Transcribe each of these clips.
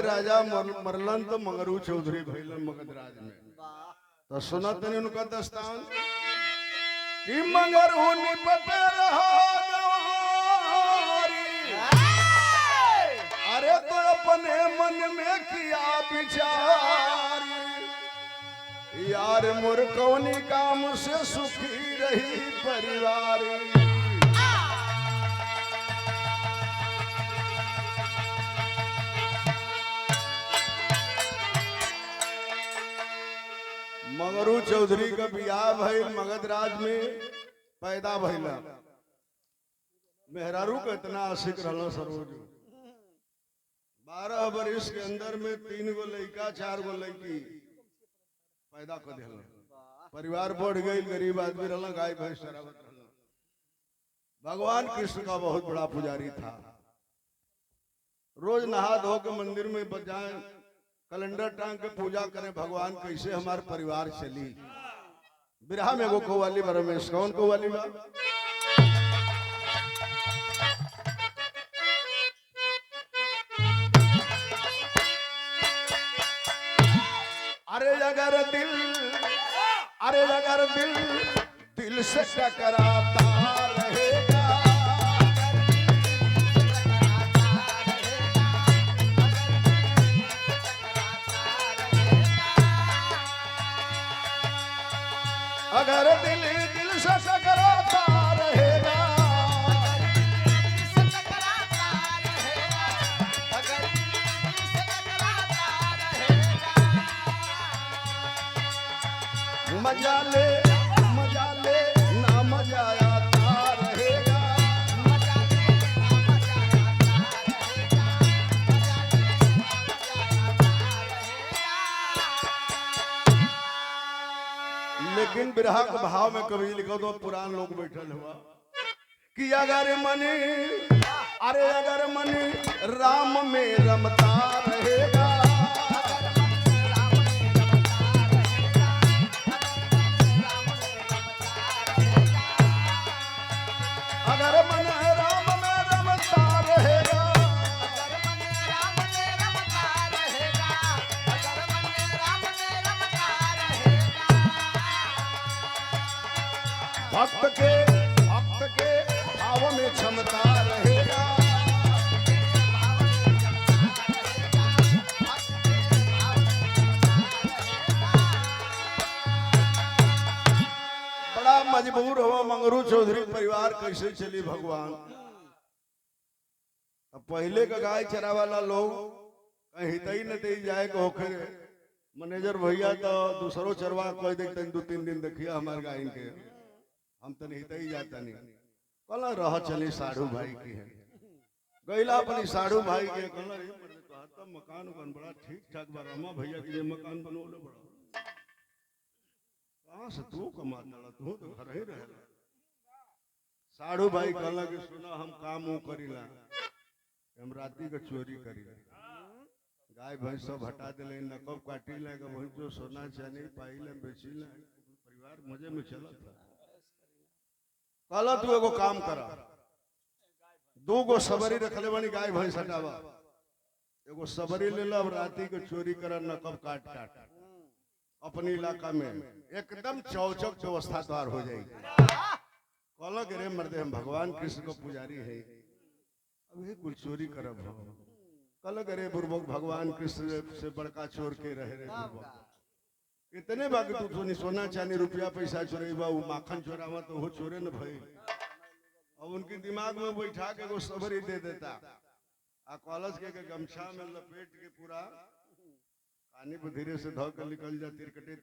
राजा मरलन तो मंगरू चौधरी भैलन मगधराज में। तो सुना तनी उनका दस्तान कि मंगरू निपट रहा गवारी। अरे तो अपने मन में किया विचार यार मोर कौनी काम से सुखी रही परिवार। मंगरू चौधरी का बियाह भइल मगधराज में पैदा भइला। मेहरारू का इतना आशिक रहला सरोज 12 बरिस के अंदर में 3 गो लड़का 4 गो लड़की पैदा कर दिया। परिवार बढ़ गई, गरीब आदमी रहला, गाय भैंस चरावत रहला। भगवान कृष्ण का बहुत बड़ा पुजारी था। रोज नहा धो के मंदिर में बजाएं, कैलेंडर टांग के पूजा करें भगवान कैसे हमारे परिवार चली। बिरहा में वो कोवाली रमेश कौन कोवाली बा? अगर दिल से टकराता रहेगा अगर दिल से टकराता रहेगा मजा ले ना मजा आता रहेगा। लेकिन बिरहा के भाव में कभी लिखो तो पुरान लोग बैठल हुआ कि अगर मनी राम में रमता रहेगा भक्त के भाव में क्षमता रहेगा। बड़ा मजबूर हुआ मंगरू चौधरी परिवार कैसे चली भगवान। अब पहले का गाय चरा वाला लोग कहीं हितई न दे जाए को मैनेजर भैया तो दूसरों चरवा कोई देखते 2-3 दिन देखिए हमारे गाय के हम तो नहीं ही जाता नहीं कल रह चली साढ़ू भाई की है गईला अपनी साढ़ू भाई के कल तो मकान बड़ा ठीक ठाक बा रमा भैया के ये मकान बनोले बड़ा कहां से तू कमाता तू तो घर ही रहेला। साढ़ू भाई कहला कि सुना हम काम वो करीला हम राती के चोरी करीला गाय भैंस सब हटा दिले नकब काटी ले जो सोना चांदी पाइले बेचीले परिवार मजे में चलत था। कहला तू एगो काम करा 2 गो सबरी रखले बनी गाय भैंस हटावा एगो सबरी ले ला राती के चोरी करा नकब काट अपने इलाका में एकदम चौचक व्यवस्था द्वार हो जाएगी। कहला रे मर्दे हम भगवान कृष्ण को पुजारी है अभी कुछ चोरी करब कहला रे बुर्बक भगवान कृष्ण से बड़का चोर के रहे रे बुर्बक इतने बाकी तू सोनी सोना चांदी रुपया पैसा चोरेबा वो माखन चोरावा तो वो चोरे न भई। अब उनके दिमाग में बैठा के वो सबरी दे देता आ कॉलेज के गमछा में लपेट के पूरा पानी को धीरे से धो कर निकल जा तिरकटे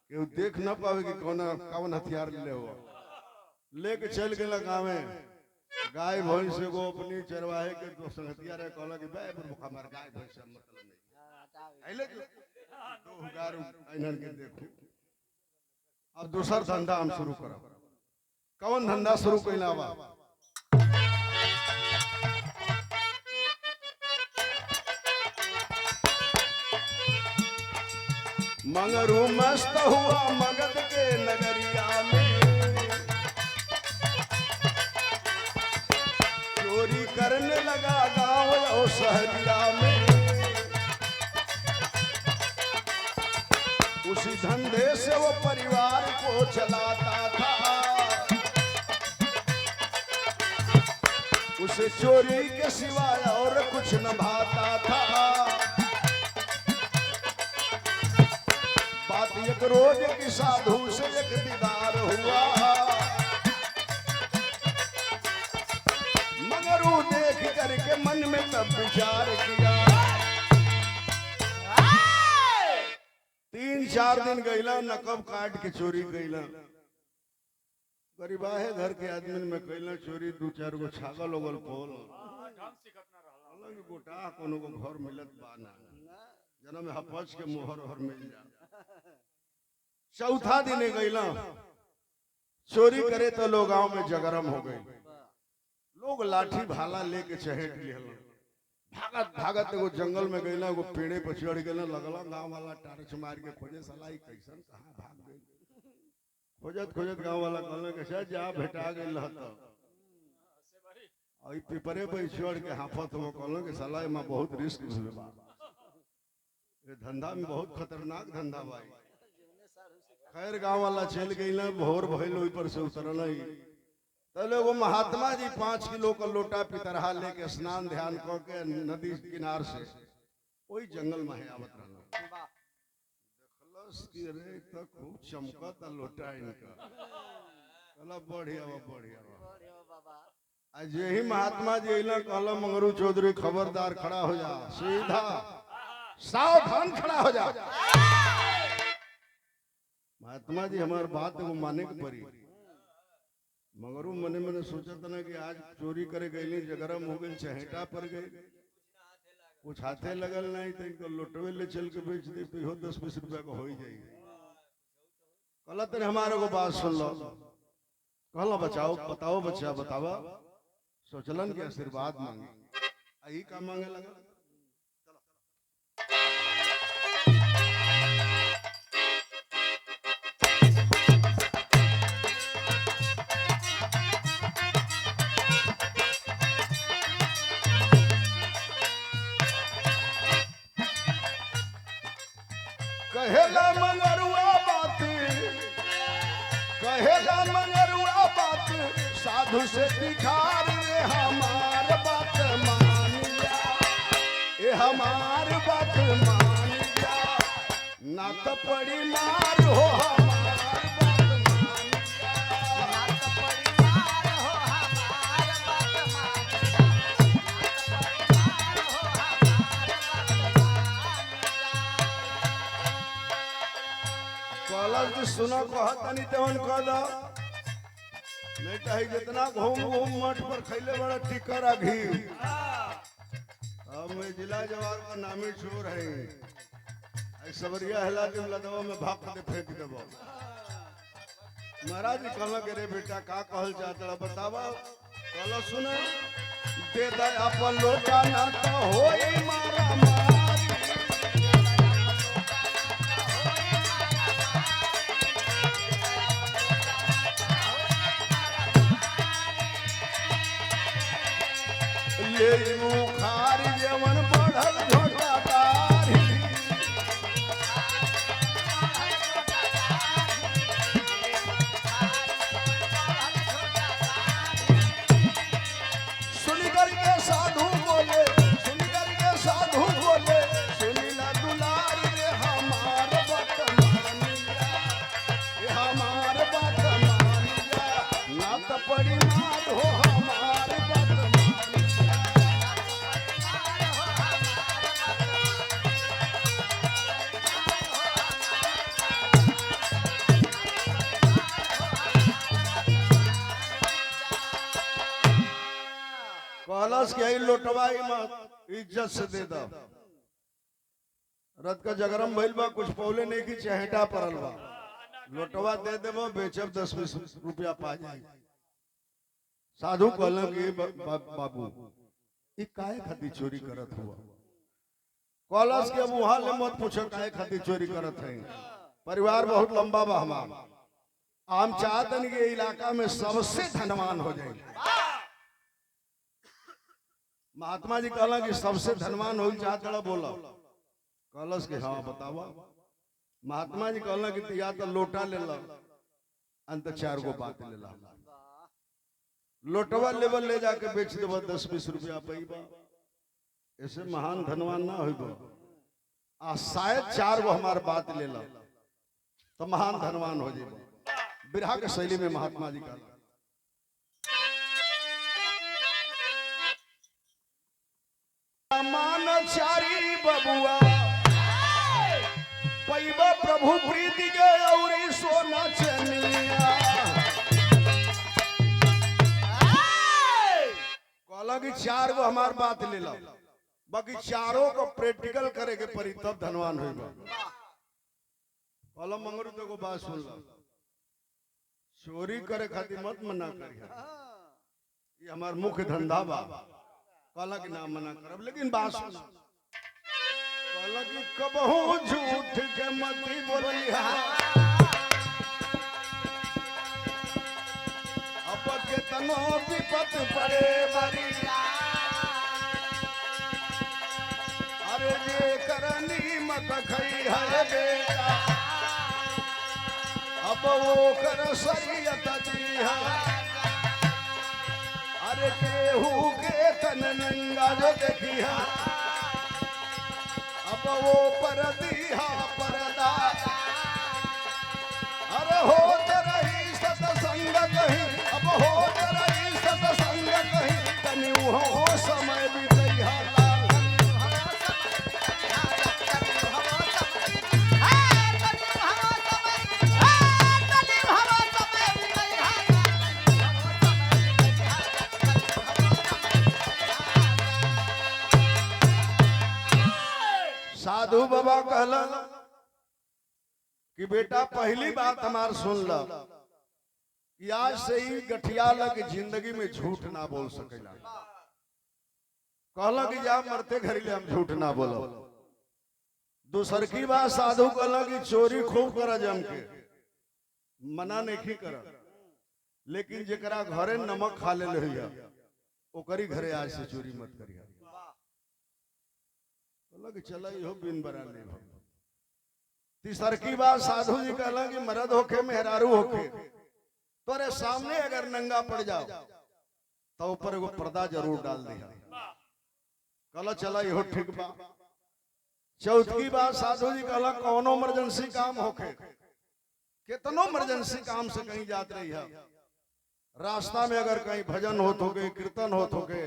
केहू देख न पावे कि कौन हथियार ले हो लेके चल गया गाँव में गाय भैंस को अपनी चरवाहे के जो संगतिया रहे कहला कि भाई हमार गाय भैंस मतलब नहीं के देखो। अब दूसरा धंधा हम शुरू करो कौन धंधा शुरू कैला बा मंगरू मस्त हुआ मगध के नगरिया में चोरी करने लगा गांव और शहर सहरिया में, उसी धंधे से वो परिवार को चलाता था। उसे चोरी के सिवाय और कुछ न भाता था। बात एक रोज की साधु से एक दीदार हुआ, मगर वो देख करके मन में तब विचार किया। 3-4 दिन गईला, नकब काट के चोरी गईला। गरीबा है घर के आदमी में कैला चोरी, 2-4 गो छागल ओगल पोल गोटा कोनो को घर मिलत बाना, जन्म हपच के मोहर हर मिल जा। चौथा दिन गईला चोरी करे तो लोग गांव में जगरम हो गई। लोग लाठी भाला लेके चहेट लिया। भागत भागत एगो जंगल में गईला, एगो पेड़े पर चढ़ गईला। लगला गांव वाला टारच मार के खोजे, साला ई कैसन कहां भाग गई। खोजत खोजत गांव वाला कहले के शायद जा भेटा गइल हत। और पेपरे पर चढ़ के हाफत हो कहले के साला में बहुत रिस्क बा, ये धंधा में बहुत खतरनाक धंधा भाई। खैर गांव वाला चल गइल, भोर भइल, ओइ पर से उतरल ही। तले वो महात्मा जी 5 किलो का लोटा पितरहा लेके स्नान ध्यान क के नदी किनार से वही जंगल में है आवत रहल। की रे तो खूब चमकता लोटा इनका, कहला बढ़िया बाबा। आज यही महात्मा जी अइला, कहला मंगरू चौधरी खबरदार, खड़ा हो जा, सीधा सावधान खड़ा हो जा। महात्मा जी हमार बात को माने के पड़ी। मंगरू मने मने सोचा था ना कि आज चोरी करे गई, जगरम हो गई, चहेटा पर गई, कुछ हाथे लगल नहीं तो इनको लोटवे ले चल के बेच दे तो 10-20 रुपया का हो ही जाएगी। कहला तेरे हमारे को बात सुन लो। कहला बचाओ, बताओ बच्चा बतावा। सोचलन के आशीर्वाद मांगे, यही का मांगे लगा। कहेला मंगरुआ बात, कहेला मंगरुआ बात, साधु से दिखार रे हमार बात मान जा, ए हमार बात मान जा, ना तो पड़ी मार हो हमार बात मान जा, ना तो पड़ी मार हो हमार बात मान जा, ना तो पड़ी मार हो हमार बात मान जा। कॉलेज की सुना कहतनी तेवन कह दो, नहीं तो जितना घूम घूम मठ पर खैले बड़ा टिकर घी। अब मैं जिला जवार का नामी चोर है, सबरिया हिला के लदवा में भाप दे फेंक देबो। महाराज जी कहला के रे बेटा का कहल चाहता बतावा। कहला सुन, दे दे अपन लोटा ना तो होई मारा मारी, ये मुखार जवन बढ़ल झोटा तारी, सुनकर के साधु बोले, सुनकर के साधु बोले, सुनीला दुलारी रे हमार बात मान जा, ये हमार बात मान जा, ना तो पड़ी मार हो हमार बात मान जा। कहलस के आई लोटवा मत, इज्जत से दे दो। रत का जगरम भइल बा, कुछ पौले नहीं की चहेटा परल बा, लोटवा दे देबो, बेचब 10-20 रुपया पा जाई। साधु कहलन कि बाबू ई काहे खातिर चोरी करत हुआ। कहलस के अब वहां ले मत पूछो काहे खातिर चोरी करत है, परिवार बहुत लंबा बा हमार, हम चाहतन कि इलाका में सबसे धनवान हो जाए। महात्मा जी कहला कि सबसे धनवान हो चाहता बोला कहलस कि हाँ बतावा। महात्मा जी कहला कि या तो लोटा ले लो अंत 4 गो बात ले ला। लोटवा लेवल ले जाके बेच देव 10-20 रुपया पैबा, ऐसे महान धनवान ना हो। आ शायद 4 गो हमार बात ले लो तो महान धनवान हो जाए। बिरहा के शैली में महात्मा जी कहला मान चारी बबुआ पैबा प्रभु प्रीति के औरी सोना चनिया। कहला कि 4 गो हमार बात ले लो, बाकी चारों को प्रैक्टिकल करे के परी तब धनवान होगा। कहला मंगरू तो को बात सुन लो, चोरी करे खातिर मत मना करिए, ये हमार मुख्य धंधा बा। कहला कि ना मना करब, लेकिन बात सुन। कहला कि कबहू झूठ के मती बोलिया, अब के तनो विपत पड़े बरिया। अरे ये करनी मत खई है बेटा, अब वो कर सैयत दी है। अरे केहू के तन नंगा जो देखिया, अब वो परदिया परदा। अरे हो रही सत्संग कहीं, अब हो रही सत्संग कहीं, तनी हो समय बीतैया। साधु बाबा कहला कि बेटा पहली बात हमार सुन लो, आज से ही गठिया लग जिंदगी में झूठ ना बोल सकेला। कहला कि जा मरते घड़ी हम झूठ ना बोलो। दूसर की बात साधु कहला कि चोरी खूब करा जम के, मना नहीं कर, लेकिन जेकरा घरे नमक खा ले रही ओकरी घरे आज से चोरी मत करिए। कि चला यो बिन बरा ले। तीसर की बात साधु जी कहला कि मर्द होके मेहरारू होके तोरे सामने अगर नंगा पड़ जाओ तो ऊपर एगो पर्दा जरूर डाल दिया। कहला चला यो ठीक बा। चौथ की बात साधु जी कहला कौनो इमरजेंसी काम होके, कितनो इमरजेंसी काम से कहीं जात रही है, रास्ता में अगर कहीं भजन होत होके, कीर्तन होत होके,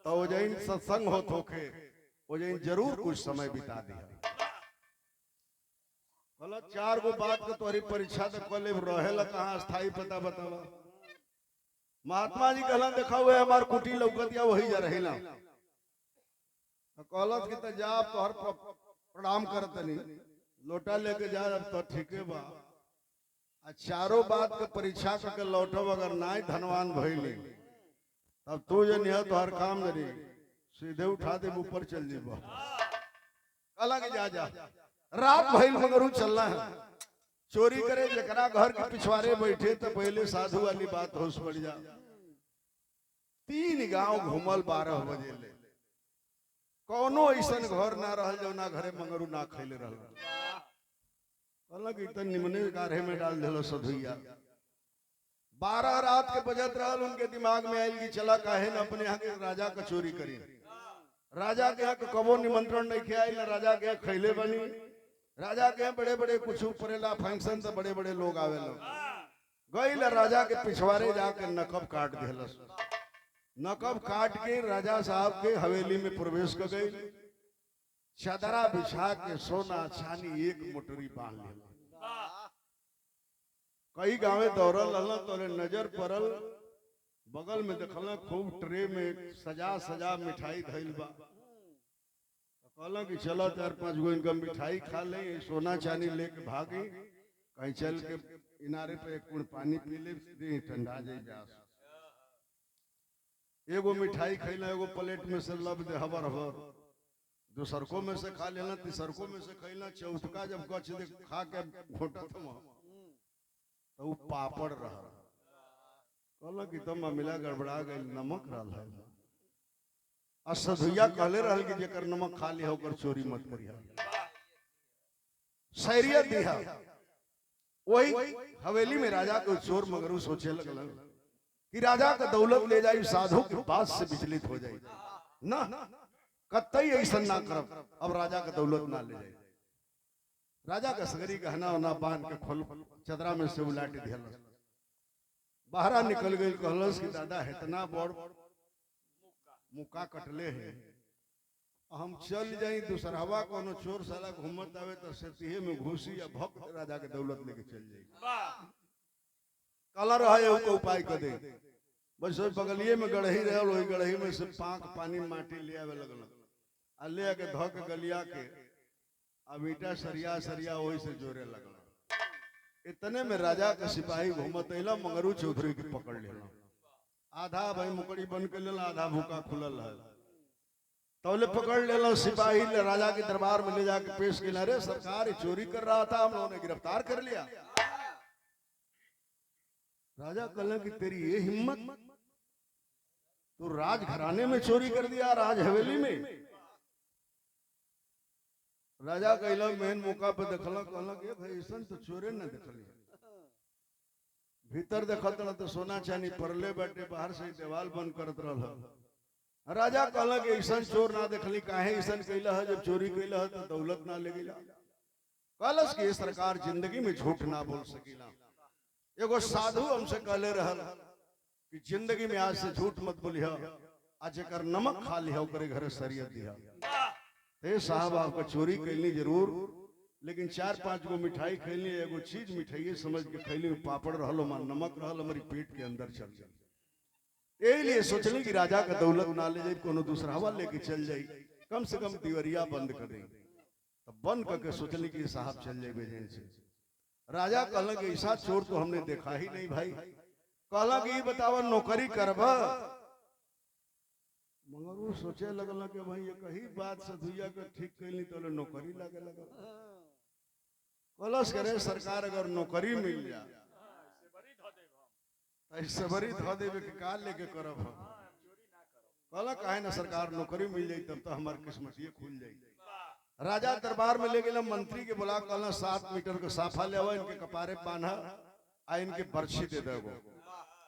तो जैन सत्संग होत होके, जरूर कुछ समय बिता दिया। 4 गो बात के तोहरी परीक्षा तो कले रहेला कहाँ स्थायी पता बतावा। महात्मा जी कहला देखा हुए हमार कुटी लौकतिया वही जा रहेला। कहलत कि त जा तोहर प्रणाम करतनी, लोटा लेके जा, अब तो ठीके बा। आ 4 बात के परीक्षा करके लौटब, अगर ना धनवान भइली तब तू जे निह तोहर काम करी सीधे उठा दे ऊपर चल जीबो। कहला कि जा रात भइल मगर चलना है चोरी करे। जकरा घर के पिछवाड़े बैठे तो पहले साधु वाली बात होश पड़ जा। 3 गांव घूमल 12 बजे ले, कौनो ऐसा घर ना रहल जो ना घरे मंगरू ना खैले रहल। कहला कि इतन निमने गाढ़े में डाल देलो सधुइया। 12 रात के बजत रहल, उनके दिमाग में आयल कि चला काहे न अपने यहाँ के राजा का चोरी करी। राजा के यहाँ कबो निमंत्रण नहीं किया, राजा के यहाँ खैले बनी। राजा के यहाँ बड़े बड़े कुछ परेला फंक्शन तो बड़े बड़े लोग आवे लोग गई। राजा के पिछवाड़े जाके नकब काट दिलस। नकब काट के राजा साहब के हवेली में प्रवेश कर गई। चादरा बिछा के सोना चांदी एक मोटरी बांध ले। कई गाँव दौड़ल तोरे नजर पड़ल, बगल में देखल खूब ट्रे में सजा सजा मिठाई धइल बा। कहला कि चलो 4-5 गो इनका मिठाई खा ले, सोना चांदी लेके भागी, कहीं चल के किनारे पे एक कुड़ पानी पी ले, ठंडा जाए। एगो मिठाई खैला, एगो प्लेट में से लब दे हबर हबर, दूसरको में से खा लेना, तीसरको में से खैला, चौथका जब कच दे खा के घोटत तो वो पापड़ रहा। कहला कि तब मिला गड़बड़ा गई, नमक रहा है। और सधुइया कहले रहल कि जेकर नमक खा लिया ओकर चोरी मत करिया, शरीयत दिया। वही हवेली में राजा को चोर मगरू सोचे लगल कि राजा का दौलत ले जाई साधु की बात से विचलित हो जाए ना, कतई ऐसा ना करब, अब राजा का दौलत ना ले जाए। राजा का सगरी गहना वना बांध के खोल चदरा में से उलाट दिया, बाहर निकल गई। कहलस कि दादा इतना बड़ मुका कटले है, हम चल जाई दूसरवा कोनो चोर साला घूमत आवे तो सेतिहे में घुसी या भक्त राजा के दौलत लेके चल जाई। कलर है को उपाय कर दे, बस ओई बगलिए में गड़ही रहल, ओई गड़ही में से पाक पानी माटी ले आवे लगल, आ ले के धक गलिया के अब ईटा सरिया सरिया ओई से जोरे लगल। इतने में राजा के सिपाही घूमत अइला, मंगरू चौधरी के पकड़ लेला। आधा भाई मुकड़ी बन के लेला, आधा भूखा खुलल है, तौले पकड़ लेला। सिपाही ले राजा के दरबार में ले जाके पेश किया, रे सरकार चोरी कर रहा था, हम लोगों ने गिरफ्तार कर लिया। राजा कहले कि तेरी ये हिम्मत, तू राज घराने में चोरी कर दिया, राज हवेली में। राजा कहला मेन मौका पे देखला, कहला कि भाई ऐसा तो चोरे न देखली, भीतर देखत न तो सोना चांदी परले बैठे, बाहर से देवाल बंद करत रहल। राजा कहला कि ऐसा चोर ना देखली, काहे ऐसा कैला है, जब चोरी कैला है तो दौलत ना ले गईला। कहलस कि सरकार जिंदगी में झूठ ना बोल सकीला। एगो साधु हमसे कहले रहल कि जिंदगी में आज से झूठ मत बोलिया, आज जेकर नमक खा लिया ओकरे घरे शरीयत दिया। हे साहब आपका चोरी कैली जरूर, लेकिन 4-5 गो मिठाई खैली, एगो चीज मिठाई समझ के खैली, में पापड़ रहलो मान नमक रहल, हमारी पेट के अंदर चल जाए। यही लिए सोचली कि राजा का दौलत ना ले जाए, कोनो दूसरा हवा लेके चल जाई, कम से कम दीवरिया बंद कर दें। तब बंद करके सोचली कि साहब चल जाए बेजन से। राजा कहला कि ऐसा चोर तो हमने देखा ही नहीं भाई। कहला कि ये बतावा नौकरी करबा। मगर सोचे लगल कि भाई ये कही बात सधुइया के ठीक कैली तो नौकरी लगे लगल। कलश करे सरकार अगर नौकरी मिल जाए ऐसे बड़ी धो देवे के काल लेके करब हम। कहला काहे ना सरकार नौकरी मिल जाई तब तो हमार किस्मत ये खुल जाई। राजा दरबार में ले गए, मंत्री के बुला, कहला 7 मीटर का साफा ले आवा, इनके कपारे बांधा आ इनके बर्छी दे देगो।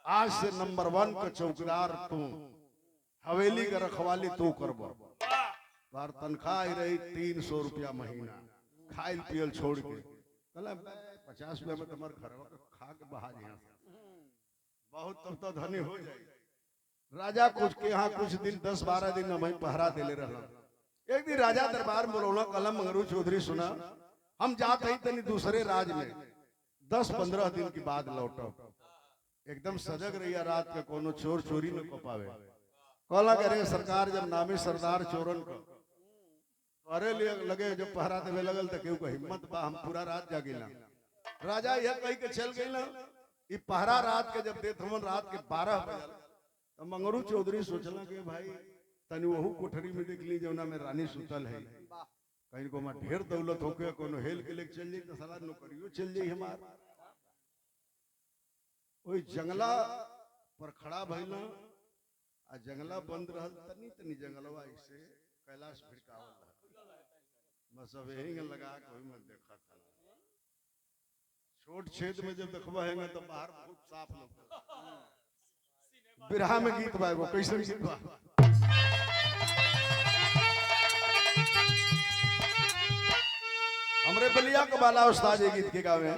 आज से नंबर 1 का चौकीदार तू, हवेली का रखवाली तू करबो। बार तनख्वाह आई रही 300 रुपया महीना, खाइल पियल छोड़ के। कहला 50 रुपया में तुम्हारे घरवा का खा के बहा यहाँ बहुत तब तो धनी हो जाए। राजा कुछ के यहाँ कुछ दिन 10-12 दिन में पहरा दिले रहला। एक दिन राजा दरबार में बोलौला, कलम मंगरू चौधरी सुना, हम जाते ही तनी दूसरे राज में 10-15 दिन के बाद लौटब। एकदम सजग रहिया, रात के कोनो चोर चोरी न को पावे। कहला करे सरकार जब नामी सरदार चोरन को अरे लगे जब पहरा देवे लगल तो केहू को हिम्मत बा, हम पूरा रात जागिला। राजा यह कही के चल गई ना, ये पहरा रात के जब देत हमन रात के 12 बजे, तो मंगरू चौधरी सोचला कि भाई तनी वहू कोठरी में देख ली जौना में रानी सुतल है, कहीं को मैं ढेर दौलत होके कोनो हेल के लेके चल जाई तो साला नौकरियों चल जाई हमार। वही जंगला पर खड़ा भइला, आ जंगला बंद रहल, तनी तनी जंगलवा ऐसे कैलाश भिड़कावल रहल, बस अब यही लगा कोई मत देखा था। छोट छेद में जब देखबा है तो बाहर बहुत साफ लगता। बिरहा में गीत बा, वो कैसे गीत बा, हमरे बलिया के बाला उस्ताद ये गीत के गावे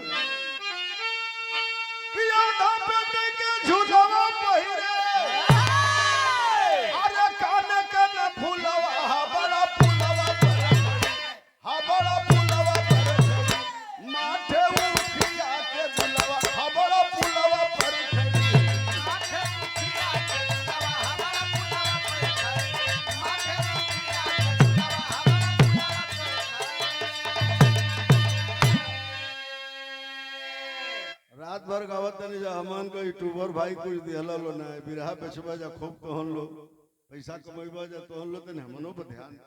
झूठवा पहिरे अरे कान के फूलवा बड़ा फूलवा बड़ा फूलवा माथे उठिया के बुलवा बड़ा फूलवा पर माथे उठिया के बुलवा बड़ा फूलवा माथे उठिया के बुलवा रात भर गावत नहीं जा हमन को यूट्यूबर भाई कुछ दिहला लो ना बिरहा बेचबा जा खूब तोहन लो पैसा कमाइबा जा तोहन लो तने हमनो पर ध्यान।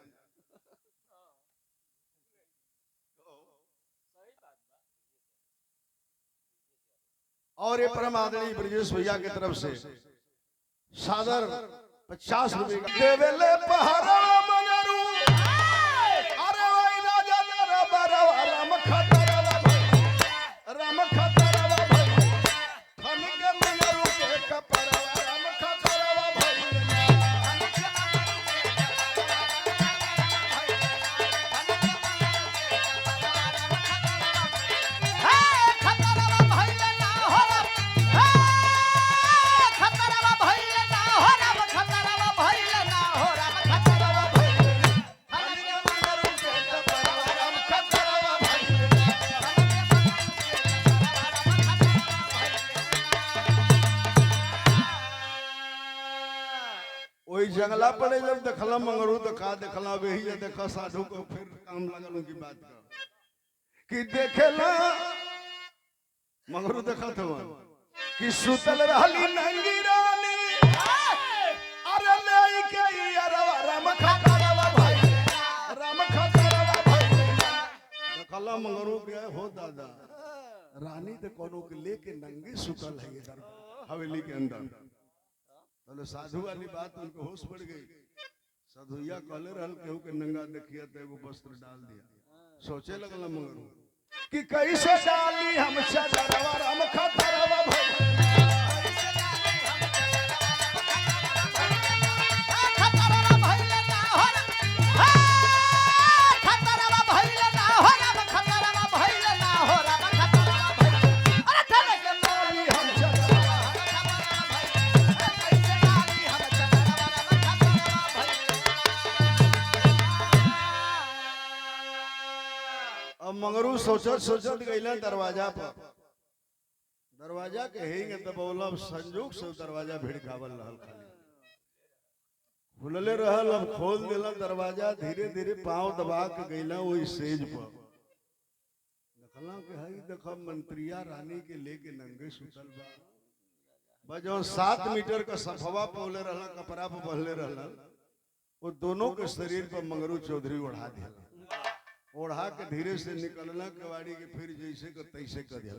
और ये परम आदरणीय ब्रजेश भैया की तरफ से सादर 50 रुपए का देवेले पहाड़ा मंगरू अरे वही राजा तेरा बरवा राम खतरवा भाई राम खतरवा भाई धन के मंगरू के कपरवा राम खतरवा भाई जंगला पड़े जब देखला मंगरू तो का देखला वही जे देखा साधु को फिर काम लगल उनकी बात का कि देखेला मंगरू देखा था कि सुतल रहली नंगी रानी अरे ले के यारवा राम खतरवा भाई राम खतरवा भाई देखला मंगरू के हो दादा रानी तो कोनो के लेके नंगी सुतल है इधर हवेली के अंदर तो साधु वाली बात उनको होश पड़ गई साधुया कहले रहल केहू के नंगा देखिया तो एगो वस्त्र डाल दिया सोचे लगल मंगरू कि कैसे डाली हम चदरवा राम खतरवा भाई मंगरू सोचत सोचत गईला दरवाजा पर दरवाजा के हेंगे दबौला संजोग से दरवाजा भिड़कावल रहल खाली खुलले रहल अब खोल देला दरवाजा धीरे धीरे पांव दबा के गईला वही सेज पर देखला के हई देखा मंत्रिया रानी के लेके नंगे सुतल बा बजो 7 मीटर का सफवा पौले रहला कपड़ा पे बहले रहला वो दोनों के शरीर पर मंगरू चौधरी ओढ़ा दिया ओढ़ा के धीरे से निकलना कवाड़ी के फिर जैसे को तैसे कर दिया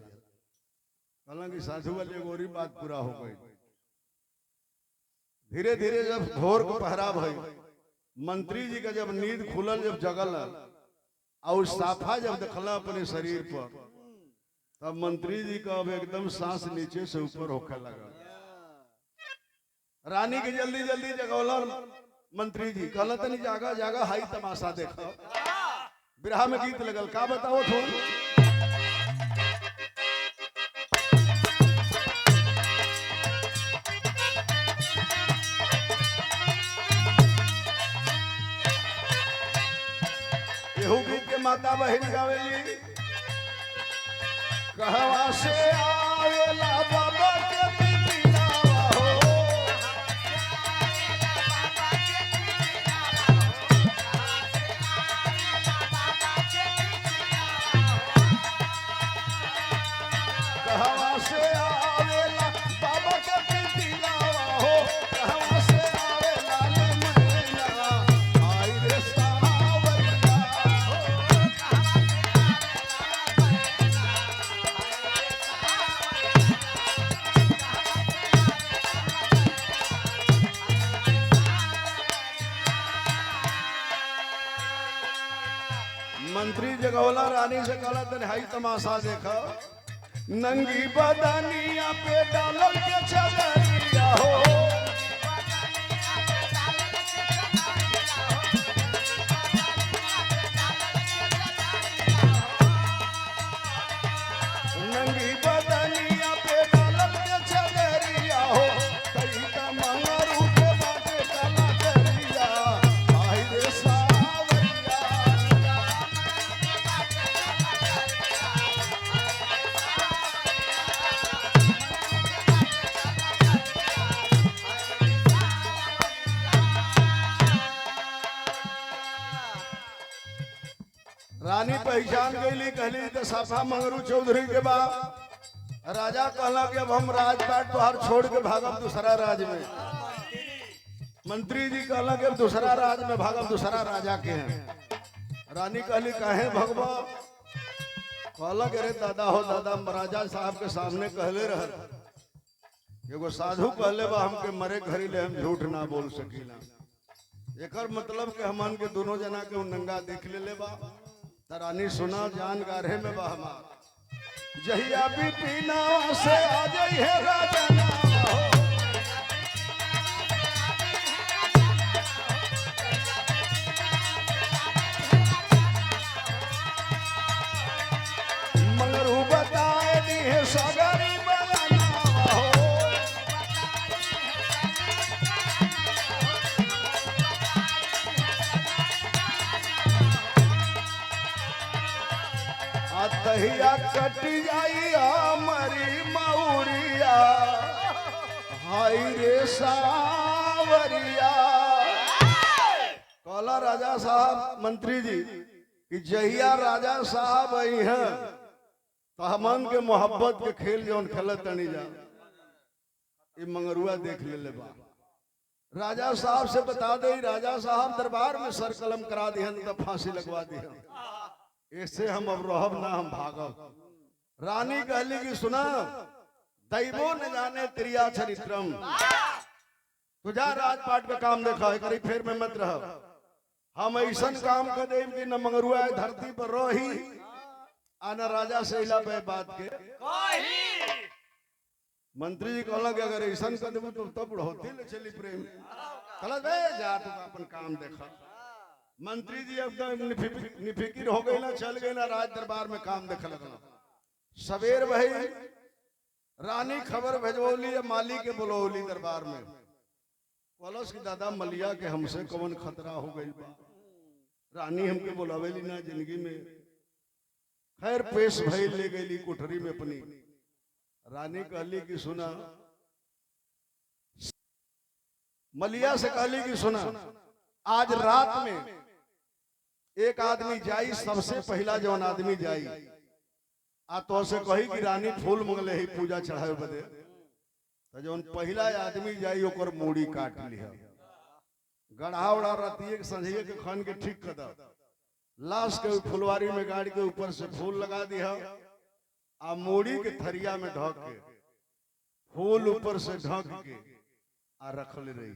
हालांकि साधु वाले गोरी बात पूरा हो गई धीरे धीरे जब भोर को पहरा भई मंत्री जी का जब नींद खुलल जब जगल और साफा जब देखला अपने शरीर पर तब मंत्री जी का अब एकदम सांस नीचे से ऊपर होकर लगा रानी के जल्दी जल्दी जगौला मंत्री जी कहला तनी जागा जागा हाई तमाशा देखो बिरहा में गीत लगल का बताओ थोड़ केहू गीत के माता बहन गावेली कहवा से आवेला बाबा के बिटियावा हो कहवा से आवेला बाबा के बिटियावा हो कहवा से आवेला ले मैना आई रे सावरिया मंत्री जगौला रानी से कहला तन हाई तमाशा देखा नंगी बदनिया पे डालल के चदरिया हो नंगी बदनिया पे डालल के चदरिया हो कई का मंगरू के बाटे कला करिया आई रे सावरिया रानी पहचान गई कहली तो साफा मंगरू चौधरी के बाप राजा कहला कि अब हम राजपाट तोहार छोड़ के भागम दूसरा राज में मंत्री जी कहला कि अब दूसरा राज में भागम दूसरा राजा के हैं रानी कहली काहे भगवा कहला कि अरे दादा हो दादा राजा साहब के सामने कहले रह एगो साधु कहले बा हमके मरे घड़ी ले हम झूठ ना बोल सकीला। एकर मतलब के हमन के दोनों जना के नंगा देख ले बा। तरानी सुना जान गारे में बा हमार जहिया भी पीना से आ जाई है राजना हो। मंगरू बताए दी है सगरी दहिया कट जाई हमारी मौरिया हाय रे सावरिया। कहला राजा साहब मंत्री जी कि जहिया राजा साहब आई हैं तो हमन के मोहब्बत के खेल जौन खेलत तनी जा ये मंगरुआ देख ले बा। राजा साहब से बता दे राजा साहब दरबार में सर कलम करा दिहन तो फांसी लगवा दिहन। ऐसे हम अब रहब ना हम भागब। रानी कहली कि सुना दैवो न जाने त्रिया चरित्रम तुझा राजपाट का काम देखा है करी फिर में मत रह। हम ऐसा काम कर दे कि न मंगरुआ धरती पर रही आना राजा से इला पे बात के। मंत्री जी कहला कि अगर ऐसा कर देबो तो तब बढ़ोती ले चली प्रेम कहला बे जा तू अपन काम देखा। मंत्री जी एकदम निफिकिर हो गई ना चल गई ना राज दरबार में काम देख लगना। सवेर भाई रानी खबर भेजवली माली के बुलौली दरबार में कलश की दादा मलिया के हमसे कौन खतरा हो गई बा। रानी हमके बुलावेली ना जिंदगी में खैर पेश भई ले गई कोठरी में अपनी। रानी कहली कि सुना मलिया से कहली कि सुना आज रात में एक आदमी जाई सबसे पहला जौन आदमी जाई आ तो से कही कि रानी फूल मंगले ही पूजा चढ़ावे बदे तो जौन पहला आदमी जाई ओकर मूड़ी काट लिया गढ़ा उड़ा रतिये के संझिए के खन के ठीक कर दा लाश के फुलवारी में गाड़ी के ऊपर से फूल लगा दिया आ मूड़ी के थरिया में ढक के फूल ऊपर से ढक के आ रखले रही।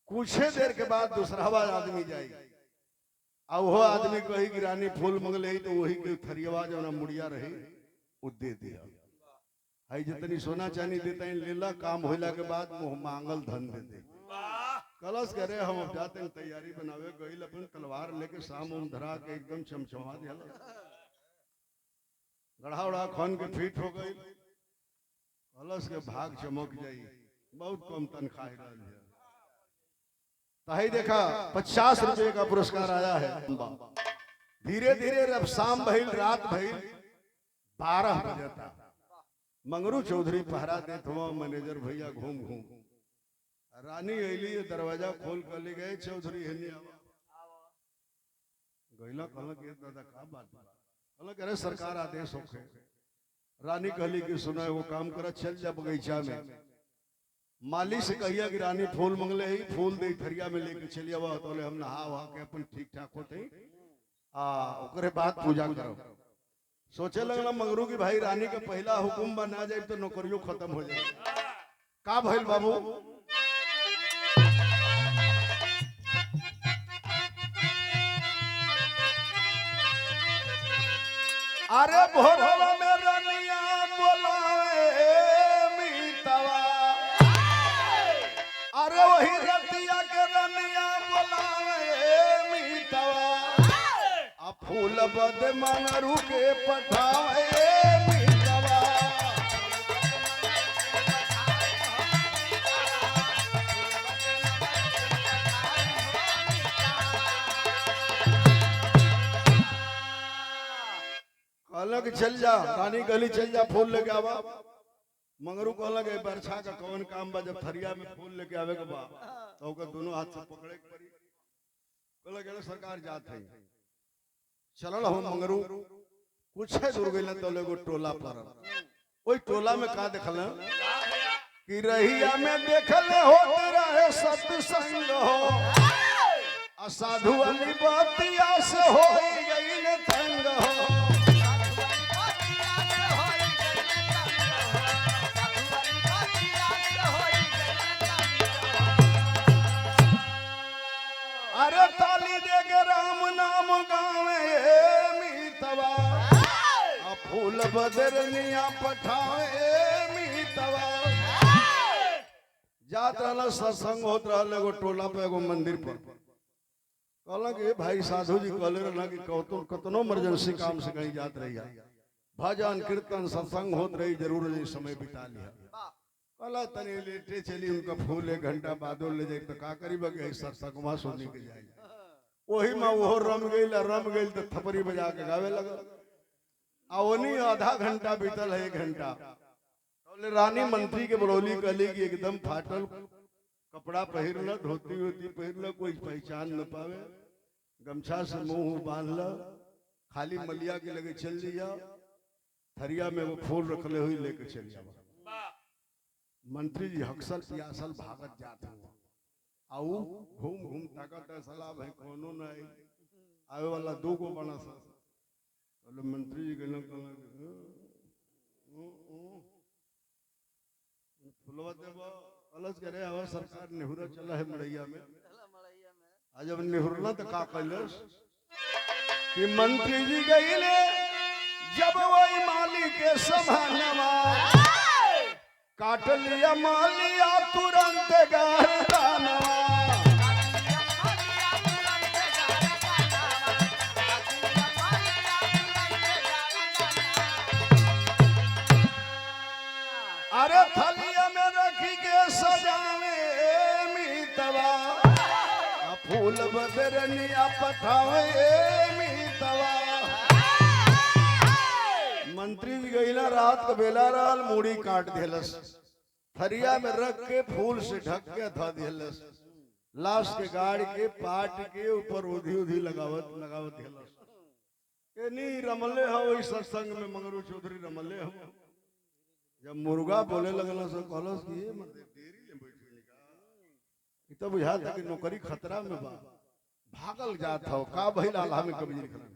कुछ देर के बाद दूसरा आदमी जाई आ वो आदमी कही कि रानी फूल मंगले ही तो वही के थरिया जो ना मुड़िया रही वो दे दिया। हाई जितनी सोना चांदी देता है लेला काम होला के बाद मुंह मांगल धन दे दे। कलश करे हम अब जाते हैं तैयारी बनावे गई अपन तलवार लेके शाम उम धरा के एकदम चमचमा दिया गढ़ा उड़ा खन के फिट हो गई। कलश के भाग चमक जाई बहुत कम तनख्वाह है। ताही देखा 50 रुपए का पुरस्कार आया है। धीरे धीरे जब शाम भइल रात भइल 12 बजे मंगरू चौधरी पहरा देत हुआ मैनेजर भैया घूम घूम रानी अली दरवाजा खोल कर ले गए चौधरी गईला कहला कि दादा का बात कहला अरे सरकार आदेश होके। रानी कहली कि सुना वो काम कर चल जा बगीचा में माली से कहिया कि रानी फूल मंगले ही फूल दे थरिया में लेके चलिया हुआ तो हम नहा वहा के अपन ठीक ठाक होते ओकरे बाद पूजा करो। सोचे लगला मंगरू की भाई रानी के पहला हुकुम बना जाए तो नौकरियों खत्म हो जाए। का भइल बाबू अरे भोरवा में रनिया बोलावे मीतवा अरे वही रतिया के रनिया बोलावे मीतवा आ फूल बद मंगरू के पठावे मीतवा। कहलक चल जा रानी कहली चल जा फूल लेके आवा। मंगरू कहलक बरछा का कौन काम बा जब थरिया में फूल लेके आवे के बा तो ओकर दोनों हाथ से पकड़े के पड़ी। कहलक सरकार जात है चलल हो मंगरू कुछ दूर गइल तो एगो टोला पर ओई टोला में का देखल कि रहिया में देखल हो रहे सत्संग हो असाधु वाली बातिया से हो गइल तंग हो। बदरनिया पठावे मीतवा जात रहला सत्संग होत रहल एगो टोला पे एगो मंदिर पर कहला कि भाई साधु जी कहले रहला कि कतनो इमरजेंसी काम से कहीं जात रही भजन कीर्तन सत्संग होत रही जरूर ये समय बिता लिया कहला तनी लेटे चली उनका फूल 1 घंटा बादो ले जाए तो का करी बगे सत्संगवा सुनी के जाए वही में वो रम गई तो थपरी बजा के गावे लगल आवनी आधा घंटा बीतल है 1 घंटा बोले रानी मंत्री के बरौली कहली कि एकदम फाटल कपड़ा पहिरल धोती वोती पहिरल कोई पहचान न पावे गमछा से मुंह बांधल खाली मलिया के लगे चल दिया थरिया में वो फूल रखले हुई लेके चल जावा मंत्री जी हक्सल पियासल भागत जाते हुआ आऊ घूम घूम ताकत सलाह भाई कोनो नहीं आवे वाला 2 को बना सा बोले मंत्री जी कहना फुलवा देवा अलस करे हवा सरकार नेहुरा चला है मड़ैया में आज अब नेहुरला तो का कैलस कि मंत्री जी गईले जब वही माली के समानवा काट लिया मालिया तुरंत गारदानवा अरे थलिया में रखी के सजावे मीतवा फूल बदरनिया पठावे मीतवा मंत्री जी गईला रात को बेला रहल मूड़ी काट दिलस थरिया में रख के फूल से ढक के धा दिलस लाश के गाड़ के पाट के ऊपर उधी लगावत दिलस ये नहीं रमले हो इस सत्संग में मंगरू चौधरी रमले हो जब मुर्गा बोले लगला सो कहलस कि ये मत देरी ले बैठे निका तो बुझा था कि नौकरी खतरा में बा भागल जात हो का भइल आल्हा में कभी नहीं खतरा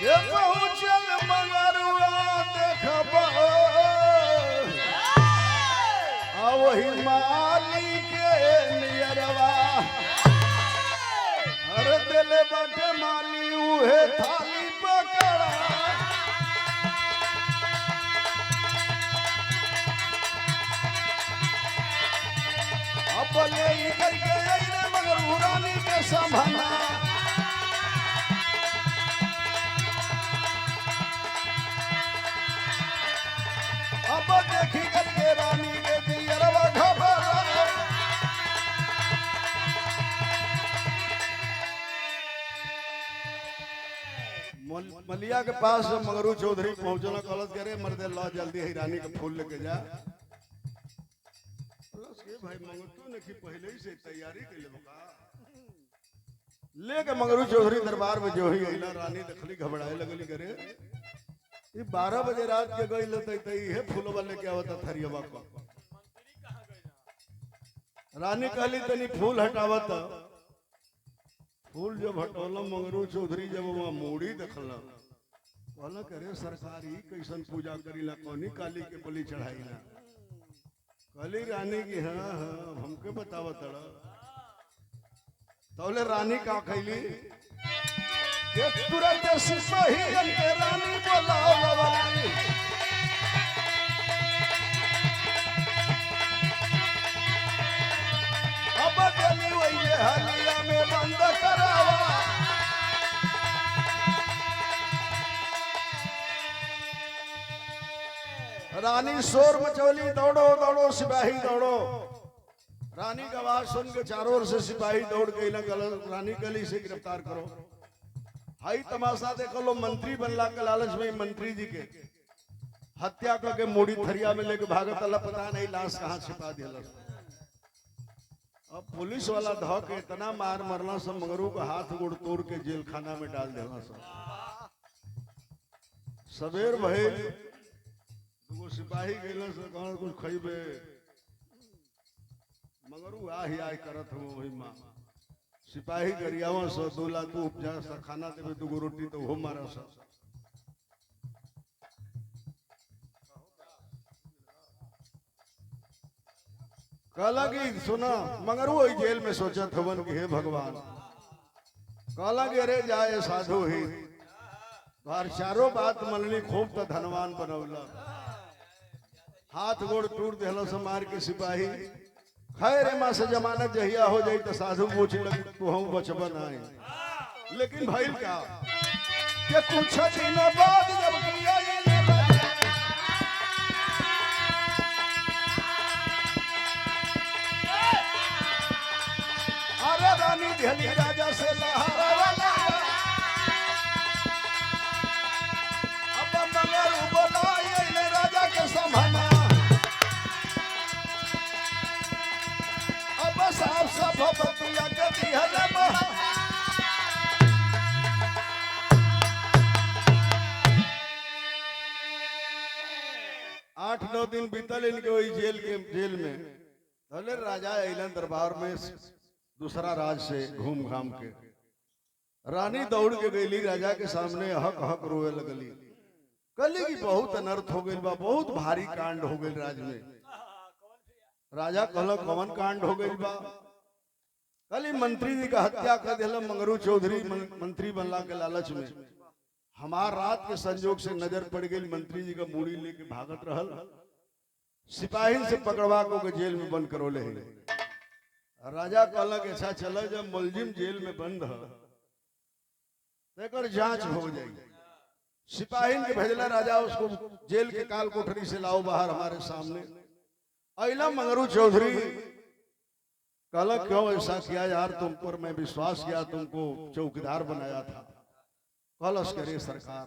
ये पहुंचल मगरुआ देखबा आ वही माली के नियरवा हर दिल बटे माली उहे थाली पकड़ा अब ले करके आईने मगर रानी के संभाला अब देखी करके रानी के दियरवा घबरा मलिया के पास मगरू चौधरी पहुंचना कॉलेज करे मर्दे ला जल्दी ही रानी के फूल लेके जा भाई मंगतू ने की पहले ही से तैयारी कर ले बका लेके मगरू चौधरी दरबार में जो ही आइला रानी देखली घबराए लगली करे ये 12 बजे रात के गई लते है फूलवा लेके आवता थरियवा को रानी कहली तनी फूल हटावत फूल जब हटौला मंगरू चौधरी जब वहां मूड़ी देखला कहला करे सरकारी कैसन पूजा करीला कौनी काली के बलि चढ़ाईला कहली रानी की हाँ हाँ हमके बतावत तौले रानी का कैली तुरंत सिपाही के रानी बोलावली अब गली वही हलिया में बंद करावा रानी शोर मचौली दौड़ो दौड़ो सिपाही दौड़ो रानी का आवाज सुन के चारों ओर से सिपाही दौड़ गई रानी गली से गिरफ्तार करो हाई तमाशा देख लो मंत्री बनला के लालच में मंत्री जी के हत्या करके मोड़ी थरिया में लेके भागत अल्लाह पता नहीं लाश कहाँ छिपा दिया अब पुलिस वाला धो के इतना मार मरना सब मगरू को हाथ गोड़ तोड़ के जेल खाना में डाल देना सब सवेर भइल दुगो सिपाही गेल से कहाँ कुछ खइबे मगरू आही आही करत हो वही माँ सिपाही गरियावा सो दूला तू उपजा सा खाना देवे दुगो रोटी तो हो मारा सा कहला कि सुना मगर वो जेल में सोचत हवन कि हे भगवान, कहला कि अरे जाए साधु ही तोहार चारों बात मनली खूब तो धनवान बनौला, हाथ गोड़ टूट दिलो से मार के सिपाही, खैर माँ से जमानत जहिया हो जाई तो साधु पूछ लगी तू हम बचबन आए, लेकिन भाई क्या कि कुछ दिन बाद जब किया अरे रानी दिल्ली राजा से लहरा वाला अब मंगल बोला राजा के संभाला अब साफ साफ बतिया के दिया 8-9 दिन बीतल इनके वही जेल में भले राजा अलन दरबार में दूसरा राज से घूम घाम के रानी दौड़ के गईली राजा के सामने हक हक रोए लगली, कली की बहुत अनर्थ हो गई बा, बहुत भारी कांड हो गई राज में। राजा कहल कवन कांड हो गई बा, कली मंत्री जी का हत्या कर दिला मंगरू चौधरी मंत्री बनला के लालच में। हमार रात के संजोग से नजर पड़ गई, मंत्री जी का मूड़ी लेके भागत रहल, सिपाही से पकड़वा को जेल में बंद करो ले। राजा कहला कि अच्छा चलो जब मुलजिम जेल में बंद है तो जांच हो जाएगी। सिपाही के भेजला राजा उसको जेल के काल कोठरी से लाओ बाहर हमारे सामने। अला मंगरू चौधरी कहला क्यों ऐसा किया यार, तुम पर मैं विश्वास किया, तुमको चौकीदार बनाया था। कहलस करे सरकार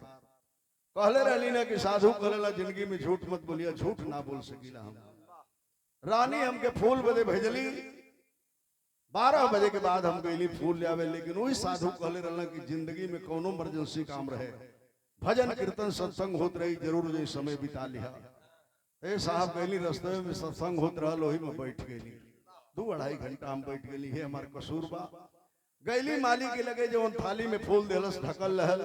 कहले रही ना कि साधु कहला जिंदगी में झूठ मत बोलिया, झूठ ना बोल सकीला हम। रानी हमके फूल बदे भेजली, 12 बजे के बाद हम गईली फूल ले आवे, लेकिन वही साधु कहले रहला कि जिंदगी में कोनो इमरजेंसी काम रहे, भजन कीर्तन सत्संग होत रही, जरूर जो समय बिता लिया। ए साहब गईली रास्ते में सत्संग होत रहल, वही में बैठ गईली, 2-2.5 घंटा हम बैठ गईली। हे हमार कसूर बा। गईली माली के लगे जो थाली में फूल देलस ढकल रहल,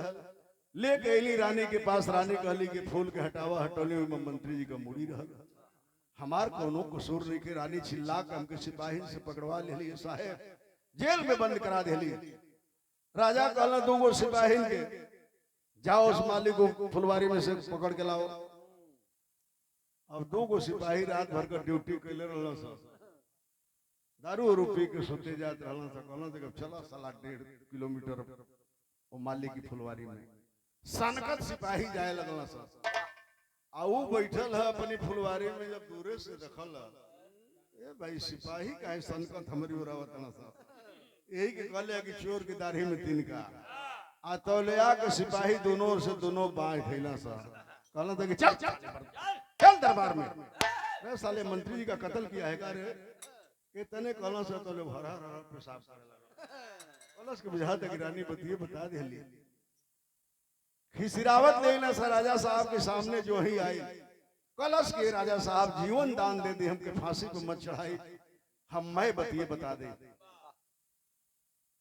ले गईली रानी के पास। रानी कहली कि फूल के हटावा, हटौली में मंत्री जी का मुड़ी रहल, हमार कोनो कसूर नहीं के। रानी चिल्ला के हमके सिपाही से पकड़वा ले साहेब, जेल में बंद करा देली। राजा कहला 2 सिपाही के जाओ उस मालिक को फुलवारी में से पकड़ के लाओ। अब 2 सिपाही रात भर का ड्यूटी कैले रहल, दारू और पी के सोते जाते रहल। कहला चला साला 1.5 किलोमीटर वो मालिक की फुलवारी में सनकत सिपाही जाए लगल सा, आ वो बैठल है अपनी फुलवारी में। जब दूरे से देखल ए भाई सिपाही काहे सनकत हमारी उरावत ना सा, यही के कहले कि चोर की दाढ़ी में तिनका आ तौलिया के सिपाही दोनों ओर से दोनों बाएं ठैला सा। कहला था कि चल चल दरबार में, रे साले मंत्री जी का कत्ल किया है का रे, के तने कहला से तौले भरा रहा पेशाब करे लगा। कहलस के बुझा तक रानी बतिए बता देली। खिसिरावत लेना सा राजा साहब के सामने जो ही आई, कलश के राजा साहब जीवन दान दे दे, हमके फांसी पे मत चढ़ाई, हम मैं बतिए बता दे।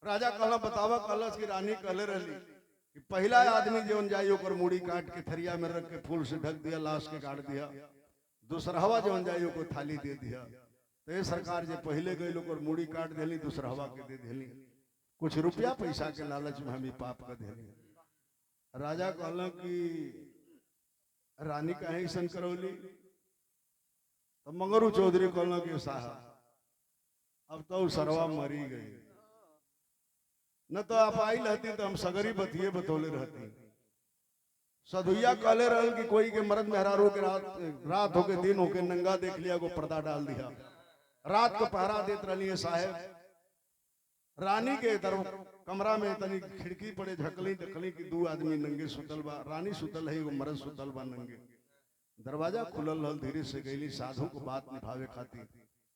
राजा कहला बतावा। कलश की रानी कहले रही कि पहला आदमी जौन जाई ओकर मुड़ी काट के थरिया में रख के फूल से ढक दिया, लाश के गाड़ दिया। दूसरहवा जौन जाई ओको थाली दे दिया। तो ये सरकार जे पहले गई ओकर मुड़ी काट देली, दूसरहवा के दे देली, कुछ रुपया पैसा के लालच में हम पाप कर देली। राजा कहला कि रानी काहे ऐसन करौली, तो मंगरू चौधरी कहला कि साहब अब तो सरवा मरी गई, न तो आप आई रहती तो हम सगरी बतिए बतौले रहती। सधुइया कहले रहल कि कोई के मर्द मेहरारू के रात होके दिन होके नंगा देख लिया, को पर्दा डाल दिया, रात को पहरा देत रही साहेब। रानी के कमरा में तनी खिड़की पड़े झकली देखली कि 2 आदमी नंगे सुतल बा, रानी सुतल है, वो मर्द सुतल बा नंगे। दरवाजा खुलल हल, धीरे से गईली साधु को बात निभावे खातिर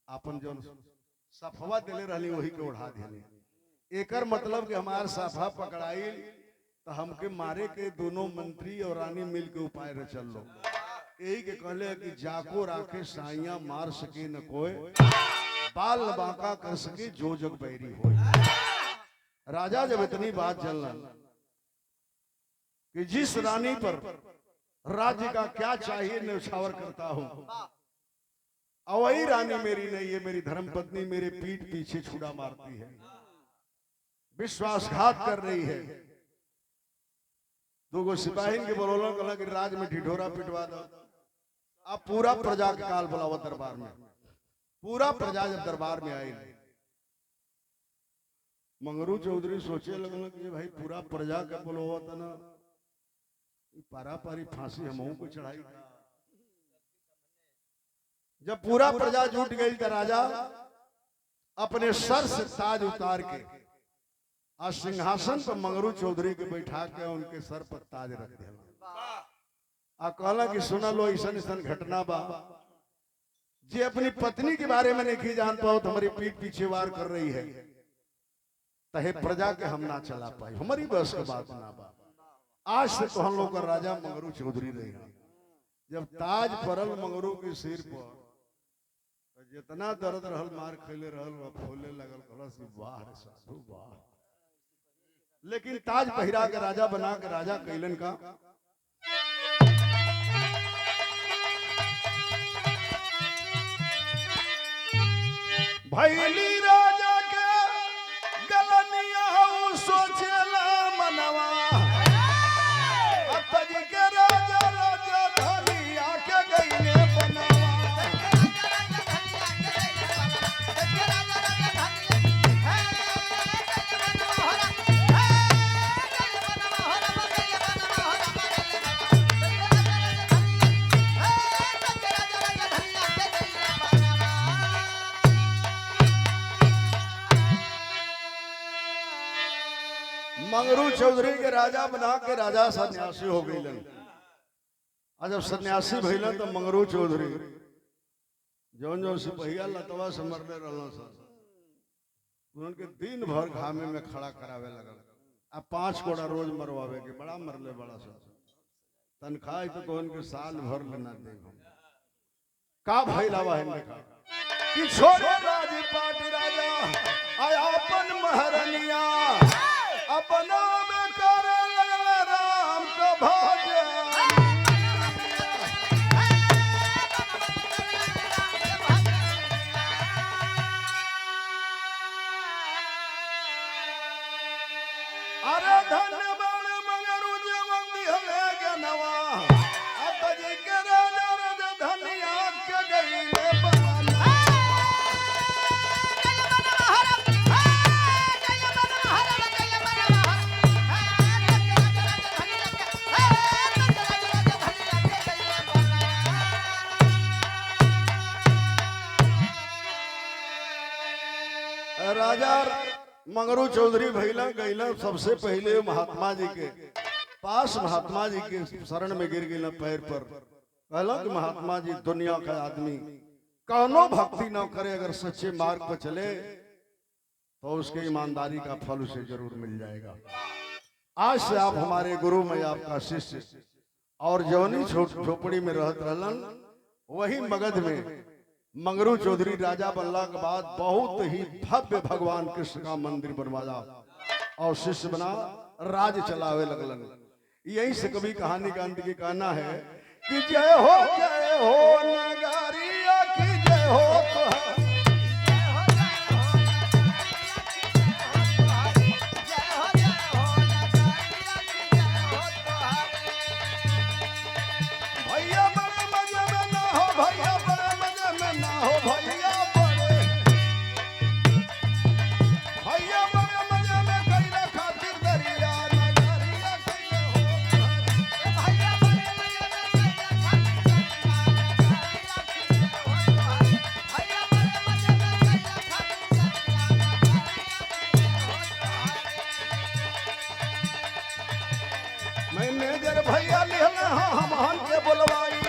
आपन जो सफवा देले रहली वही के उड़ा देली। एकर मतलब कि हमार सफा पकड़ाई तो हमके मारे के दोनों मंत्री और रानी मिल के उपाय रचल लो। यही के कहले कि जाको राखे साइया मार सके न कोई, बाल न बांका कर सके जो जग बैरी हो। राजा जब इतनी बात चलना कि जिस रानी पर राज्य का क्या चाहिए न्यौछावर करता हूं, अवई रानी मेरी नहीं है, मेरी धर्मपत्नी मेरे पीठ पीछे छुरा मारती है, विश्वासघात कर रही है। दो सिपाही के बोलोला कहला कि राज में ढिढोरा पिटवा दो। अब पूरा प्रजा के काल बुलावा दरबार में। पूरा प्रजा जब दरबार में आई, मंगरू चौधरी सोचे लगल कि भाई पूरा प्रजा के बुलावा था ना, पारा पारी फांसी हमहू को चढ़ाई। जब पूरा प्रजा जुट गई तो राजा अपने सर से ताज उतार के और सिंहासन पर मंगरू चौधरी के बैठा के उनके सर पर ताज रख दिया। आ कहला कि सुना लो ऐसा घटना बा जे अपनी पत्नी के बारे में नहीं जान पाओ तो हमारी पीठ पीछे वार कर रही है, तहे प्रजा के हम ना चला पाई, हमारी बस की बात ना बा। आज से तो हम लोग का राजा मंगरू चौधरी रही। जब ताज पड़ल मंगरू के सिर पर, जितना दर्द रहल मार खैले रहल वह फूले लगल, वाह रे साधु वाह। लेकिन ताज पहिरा के राजा बना के राजा कैलन का भैली राजा के गलनिया सोचेला मनवा, अपज के राजा राजा धनिया के गईले बनवा। मंगरू चौधरी के राजा बना के राजा सन्यासी हो गईलन। और जब सन्यासी भइलन तो मंगरू चौधरी जौन जौन सिपहिया लतवा से मरले रहलन सन, उनके दिन भर घामे में खड़ा करावे लगल। अब 5 कोड़ा रोज मरवावे के, बड़ा मरले बड़ा सा तनख्वाह तो कौन के साल भर लेना दे। का भइलावा है देखा कि छोड़े राजपाट राजा आया अपन महरनिया, अपना में करे लगल राम का भजन। अरे धन्यवाद मंगरू जवन दिहले के नवा, अपज के राजा राजा धनिया के गईले बना। राजा मंगरू चौधरी भैला गईला सबसे पहले महात्मा जी के पास, महात्मा जी के शरण में गिर गई पैर पर। कहला कि महात्मा जी दुनिया का आदमी कौनो भक्ति न करे, अगर सच्चे मार्ग पर चले तो उसके ईमानदारी का फल उसे जरूर मिल जाएगा। आज से आप हमारे गुरु, मैं आपका शिष्य। और जवनी झोपड़ी में रहत रहलन वही मगध में मंगरू चौधरी राजा बनला के बाद बहुत ही भव्य भगवान कृष्ण का मंदिर बनवाया और शिष्य बना, राज चलावे लगलन। यही से कभी कहानी का अंत की कहना है कि जय हो नगारिया की जय हो। भैया बड़े मजे में ना हो, भैया बड़े मजे में ना हो, भैया बड़े मजे में कैला खातिर दरिया नगरिया कैले हो। भैया बड़े मजे में भैया बड़े मजे में कैला खातिर मैनेजर भैया लिहले हम के बोलवाई।